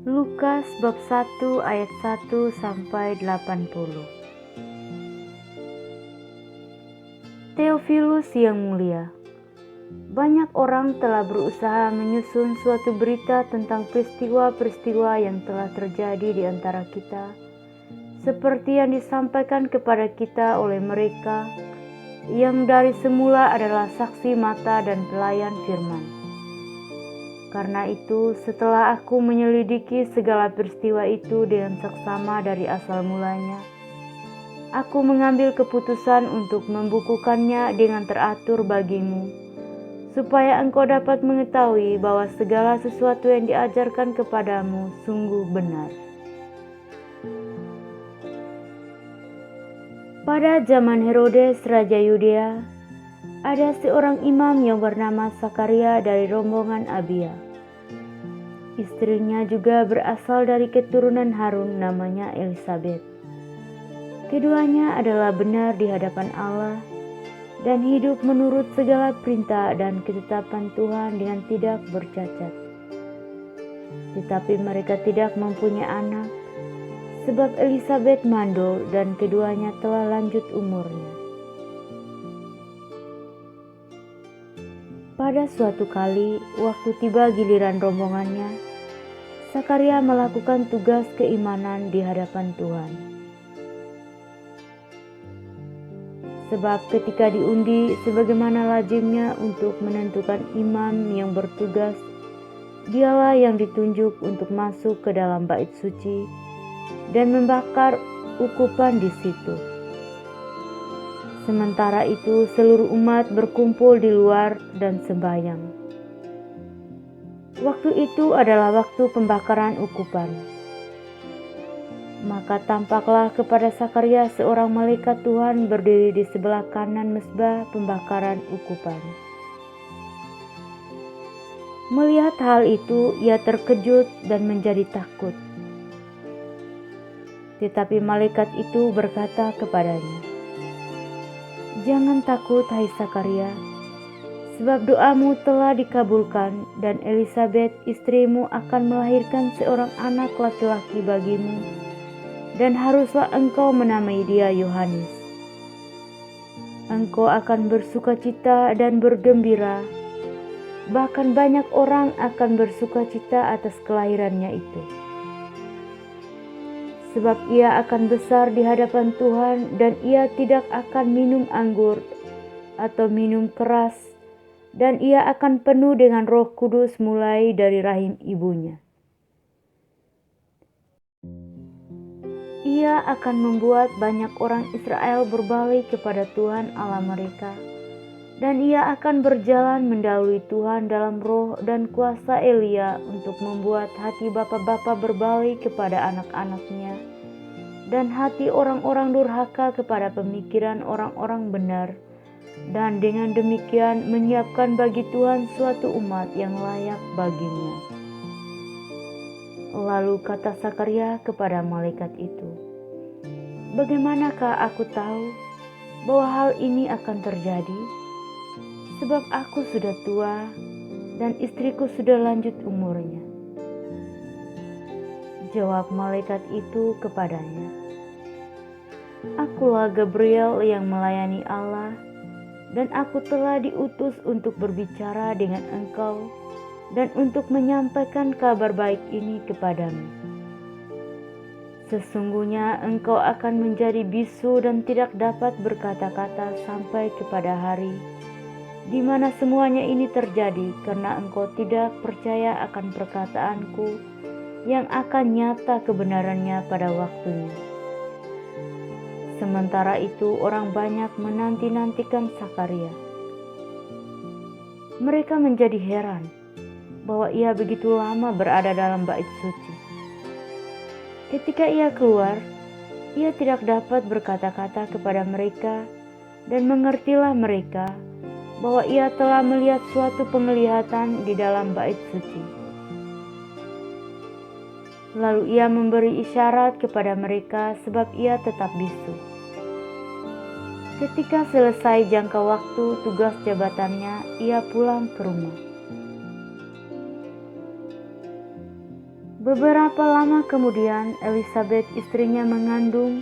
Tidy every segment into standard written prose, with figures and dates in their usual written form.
Lukas bab 1 ayat 1 sampai 80. Theophilus yang mulia, banyak orang telah berusaha menyusun suatu berita tentang peristiwa-peristiwa yang telah terjadi di antara kita, seperti yang disampaikan kepada kita oleh mereka yang dari semula adalah saksi mata dan pelayan firman. Karena itu, setelah aku menyelidiki segala peristiwa itu dengan seksama dari asal mulanya, aku mengambil keputusan untuk membukukannya dengan teratur bagimu, supaya engkau dapat mengetahui bahwa segala sesuatu yang diajarkan kepadamu sungguh benar. Pada zaman Herodes Raja Yudea, ada seorang imam yang bernama Sakaria dari rombongan Abia. Istrinya juga berasal dari keturunan Harun, namanya Elisabet. Keduanya adalah benar di hadapan Allah dan hidup menurut segala perintah dan ketetapan Tuhan dengan tidak bercacat. Tetapi mereka tidak mempunyai anak, sebab Elisabet mandul dan keduanya telah lanjut umurnya. Pada suatu kali, waktu tiba giliran rombongannya, Sakaria melakukan tugas keimanan di hadapan Tuhan. Sebab ketika diundi sebagaimana lazimnya untuk menentukan imam yang bertugas, dialah yang ditunjuk untuk masuk ke dalam bait suci dan membakar ukupan di situ. Sementara itu seluruh umat berkumpul di luar dan sembahyang. Waktu itu adalah waktu pembakaran ukupan. Maka tampaklah kepada Sakaria seorang malaikat Tuhan berdiri di sebelah kanan mezbah pembakaran ukupan. Melihat hal itu, ia terkejut dan menjadi takut. Tetapi malaikat itu berkata kepadanya, "Jangan takut, hai Sakaria, sebab doamu telah dikabulkan dan Elisabet istrimu akan melahirkan seorang anak laki-laki bagimu, dan haruslah engkau menamai dia Yohanes. Engkau akan bersukacita dan bergembira, bahkan banyak orang akan bersukacita atas kelahirannya itu. Sebab ia akan besar di hadapan Tuhan dan ia tidak akan minum anggur atau minum keras, dan ia akan penuh dengan Roh Kudus mulai dari rahim ibunya. Ia akan membuat banyak orang Israel berbalik kepada Tuhan Allah mereka, dan ia akan berjalan mendahului Tuhan dalam roh dan kuasa Elia untuk membuat hati bapa-bapa berbalik kepada anak-anaknya, dan hati orang-orang durhaka kepada pemikiran orang-orang benar, dan dengan demikian menyiapkan bagi Tuhan suatu umat yang layak baginya." Lalu kata Sakaria kepada malaikat itu, "Bagaimanakah aku tahu bahwa hal ini akan terjadi? Sebab aku sudah tua dan istriku sudah lanjut umurnya." Jawab malaikat itu kepadanya, "Akulah Gabriel yang melayani Allah, dan aku telah diutus untuk berbicara dengan engkau dan untuk menyampaikan kabar baik ini kepadamu. Sesungguhnya engkau akan menjadi bisu dan tidak dapat berkata-kata sampai kepada hari di mana semuanya ini terjadi, karena engkau tidak percaya akan perkataanku yang akan nyata kebenarannya pada waktunya." Sementara itu orang banyak menanti-nantikan Sakaria. Mereka menjadi heran bahwa ia begitu lama berada dalam bait suci. Ketika ia keluar, ia tidak dapat berkata-kata kepada mereka, dan mengertilah mereka bahwa ia telah melihat suatu penglihatan di dalam bait suci. Lalu ia memberi isyarat kepada mereka sebab ia tetap bisu. Ketika selesai jangka waktu tugas jabatannya, ia pulang ke rumah. Beberapa lama kemudian Elizabeth istrinya mengandung,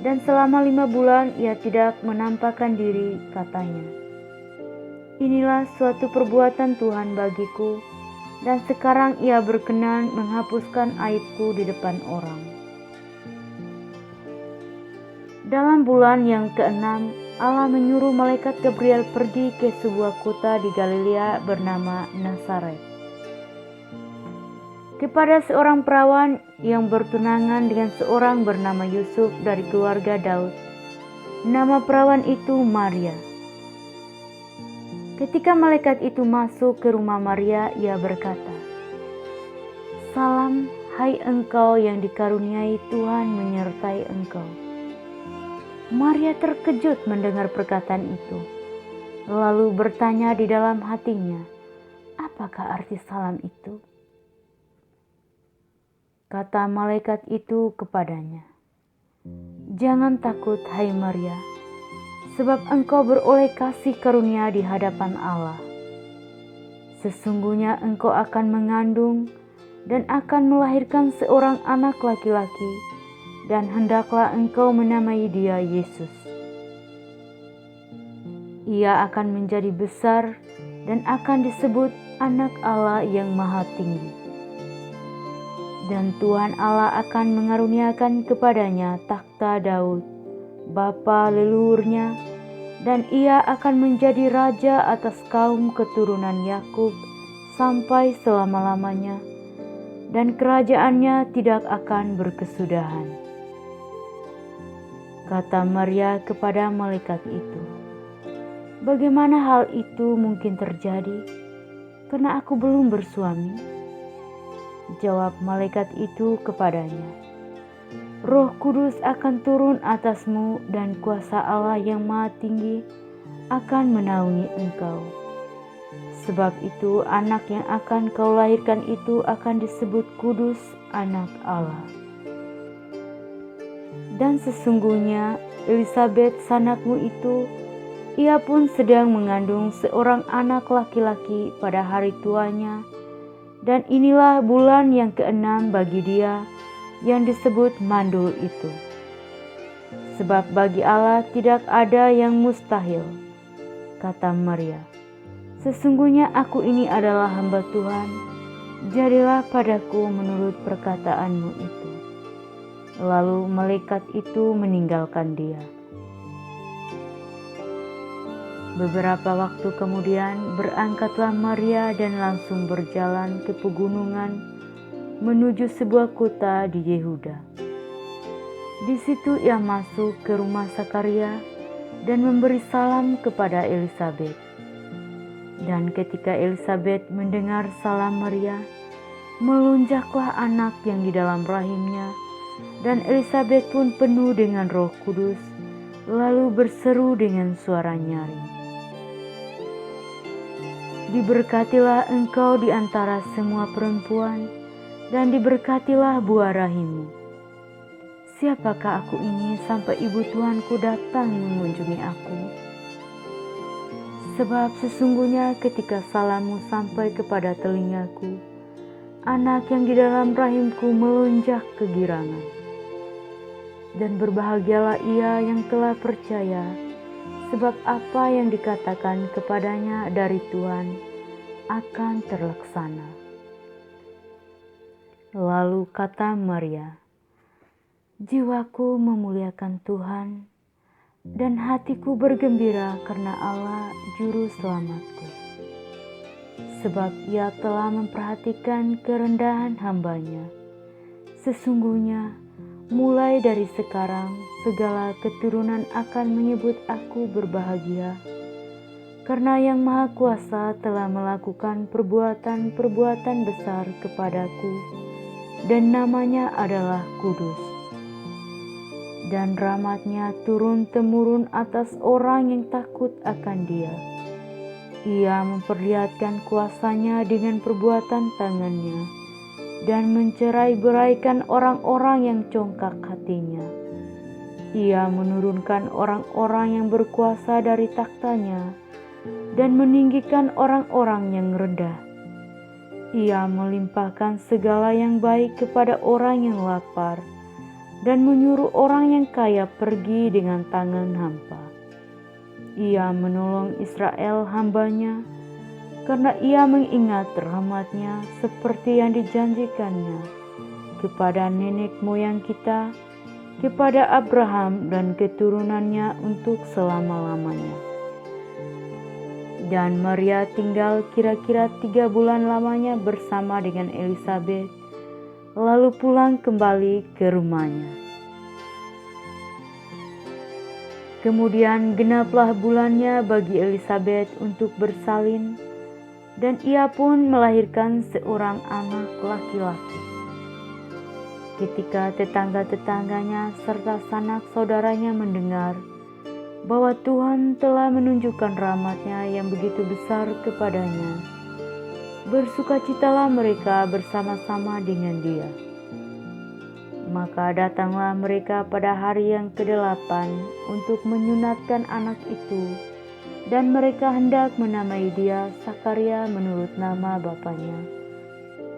dan selama 5 bulan ia tidak menampakkan diri, katanya. Inilah suatu perbuatan Tuhan bagiku, dan sekarang ia berkenan menghapuskan aibku di depan orang. Dalam bulan yang ke-6, Allah menyuruh malaikat Gabriel pergi ke sebuah kota di Galilea bernama Nazaret, kepada seorang perawan yang bertunangan dengan seorang bernama Yusuf dari keluarga Daud. Nama perawan itu Maria. Ketika malaikat itu masuk ke rumah Maria, ia berkata, "Salam, hai engkau yang dikaruniai Tuhan menyertai engkau." Maria terkejut mendengar perkataan itu, lalu bertanya di dalam hatinya, "Apakah arti salam itu?" Kata malaikat itu kepadanya, "Jangan takut, hai Maria, sebab engkau beroleh kasih karunia di hadapan Allah. Sesungguhnya engkau akan mengandung dan akan melahirkan seorang anak laki-laki, dan hendaklah engkau menamai dia Yesus. Ia akan menjadi besar dan akan disebut Anak Allah yang Maha Tinggi. Dan Tuhan Allah akan mengaruniakan kepadanya takhta Daud, bapa leluhurnya, dan ia akan menjadi raja atas kaum keturunan Yakub sampai selama-lamanya, dan kerajaannya tidak akan berkesudahan." Kata Maria kepada malaikat itu, "Bagaimana hal itu mungkin terjadi, karena aku belum bersuami?" Jawab malaikat itu kepadanya, "Roh Kudus akan turun atasmu dan kuasa Allah yang Maha Tinggi akan menaungi engkau. Sebab itu anak yang akan kau lahirkan itu akan disebut kudus, Anak Allah. Dan sesungguhnya Elizabeth sanakmu itu, ia pun sedang mengandung seorang anak laki-laki pada hari tuanya, dan inilah bulan yang ke-6 bagi dia yang disebut mandul itu. Sebab bagi Allah tidak ada yang mustahil." Kata Maria, "Sesungguhnya aku ini adalah hamba Tuhan, jadilah padaku menurut perkataanmu itu." Lalu malaikat itu meninggalkan dia. Beberapa waktu kemudian berangkatlah Maria dan langsung berjalan ke pegunungan menuju sebuah kota di Yehuda. Di situ ia masuk ke rumah Sakaria dan memberi salam kepada Elizabeth. Dan ketika Elizabeth mendengar salam Maria, melonjaklah anak yang di dalam rahimnya, dan Elizabeth pun penuh dengan Roh Kudus, lalu berseru dengan suara nyaring, "Diberkatilah engkau di antara semua perempuan, dan diberkatilah buah rahimmu. Siapakah aku ini sampai ibu Tuanku datang mengunjungi aku? Sebab sesungguhnya ketika salammu sampai kepada telingaku, anak yang di dalam rahimku melonjak kegirangan. Dan berbahagialah ia yang telah percaya, sebab apa yang dikatakan kepadanya dari Tuhan akan terlaksana." Lalu kata Maria, "Jiwaku memuliakan Tuhan, dan hatiku bergembira karena Allah Juru Selamatku. Sebab ia telah memperhatikan kerendahan hamba-Nya. Sesungguhnya mulai dari sekarang segala keturunan akan menyebut aku berbahagia, karena Yang Maha Kuasa telah melakukan perbuatan-perbuatan besar kepadaku, dan namanya adalah kudus. Dan rahmat-Nya turun-temurun atas orang yang takut akan Dia. Ia memperlihatkan kuasa-Nya dengan perbuatan tangan-Nya, dan mencerai-beraikan orang-orang yang congkak hatinya. Ia menurunkan orang-orang yang berkuasa dari takhta-Nya, dan meninggikan orang-orang yang rendah. Ia melimpahkan segala yang baik kepada orang yang lapar dan menyuruh orang yang kaya pergi dengan tangan hampa. Ia menolong Israel hambanya, karena ia mengingat rahmat-Nya seperti yang dijanjikan-Nya kepada nenek moyang kita, kepada Abraham dan keturunannya untuk selama-lamanya. Dan Maria tinggal kira-kira 3 bulan lamanya bersama dengan Elisabet, lalu pulang kembali ke rumahnya. Kemudian genaplah bulannya bagi Elisabet untuk bersalin, dan ia pun melahirkan seorang anak laki-laki. Ketika tetangga-tetangganya serta sanak saudaranya mendengar bahwa Tuhan telah menunjukkan rahmat-Nya yang begitu besar kepadanya, bersukacitalah mereka bersama-sama dengan dia. Maka datanglah mereka pada hari yang ke-8 untuk menyunatkan anak itu, dan mereka hendak menamai dia Sakaria menurut nama bapaknya.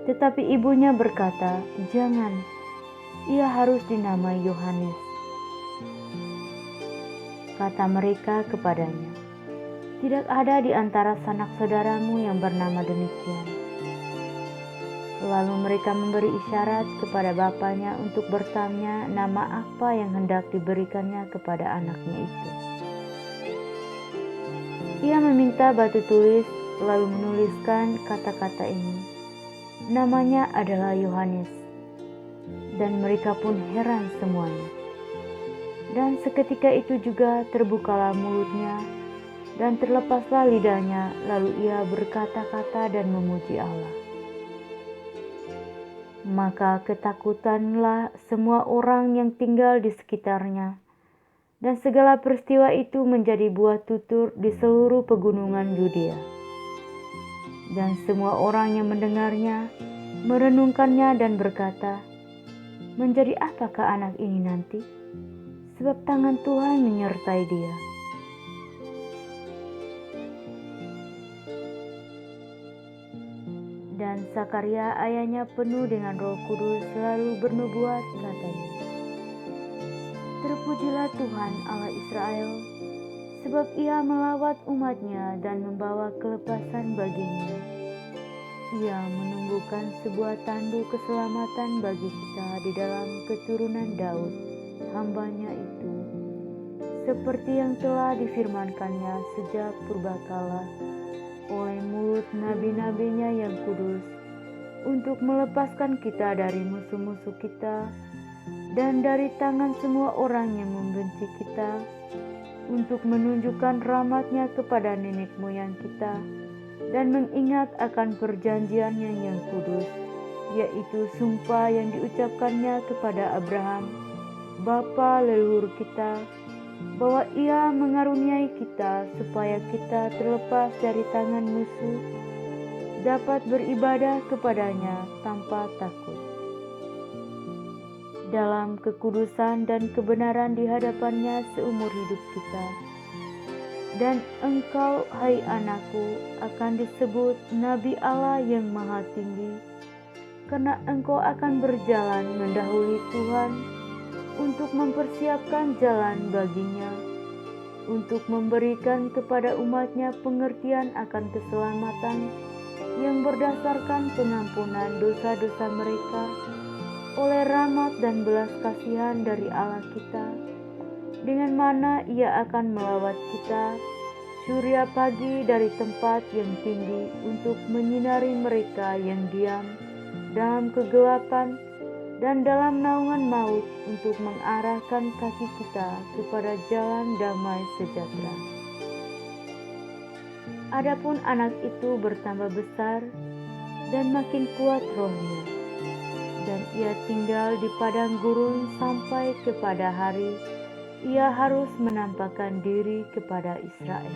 Tetapi ibunya berkata, "Jangan, ia harus dinamai Yohanes." Kata mereka kepadanya, "Tidak ada di antara sanak saudaramu yang bernama demikian." Lalu mereka memberi isyarat kepada bapaknya untuk bertanya nama apa yang hendak diberikannya kepada anaknya itu. Ia meminta batu tulis, lalu menuliskan kata-kata ini, "Namanya adalah Yohanes." Dan mereka pun heran semuanya. Dan seketika itu juga terbukalah mulutnya dan terlepaslah lidahnya, lalu ia berkata-kata dan memuji Allah. Maka ketakutanlah semua orang yang tinggal di sekitarnya, dan segala peristiwa itu menjadi buah tutur di seluruh pegunungan Yudea. Dan semua orang yang mendengarnya merenungkannya dan berkata, "Menjadi apakah anak ini nanti? Sebab tangan Tuhan menyertai dia." Dan Sakaria ayahnya penuh dengan Roh Kudus selalu bernubuat, katanya, "Terpujilah Tuhan Allah Israel, sebab ia melawat umat-Nya dan membawa kelepasan baginya. Ia menumbuhkan sebuah tanduk keselamatan bagi kita di dalam keturunan Daud, hamba-Nya itu, seperti yang telah difirmankannya sejak purbakala oleh mulut nabi-nabinya yang kudus, untuk melepaskan kita dari musuh-musuh kita dan dari tangan semua orang yang membenci kita, untuk menunjukkan rahmat-Nya kepada nenek moyang kita dan mengingat akan perjanjian-Nya yang kudus, yaitu sumpah yang diucapkannya kepada Abraham, bapa leluhur kita, bahwa Ia mengaruniai kita supaya kita terlepas dari tangan musuh, dapat beribadah kepada-Nya tanpa takut, dalam kekudusan dan kebenaran di hadapan-Nya seumur hidup kita. Dan engkau, hai anakku, akan disebut Nabi Allah yang Maha Tinggi, karena engkau akan berjalan mendahului Tuhan untuk mempersiapkan jalan baginya, untuk memberikan kepada umat-Nya pengertian akan keselamatan yang berdasarkan pengampunan dosa-dosa mereka oleh rahmat dan belas kasihan dari Allah kita, dengan mana Ia akan melawat kita surya pagi dari tempat yang tinggi untuk menyinari mereka yang diam dalam kegelapan dan dalam naungan maut, untuk mengarahkan kaki kita kepada jalan damai sejahtera. Adapun anak itu bertambah besar dan makin kuat rohnya, dan ia tinggal di padang gurun sampai kepada hari ia harus menampakkan diri kepada Israel.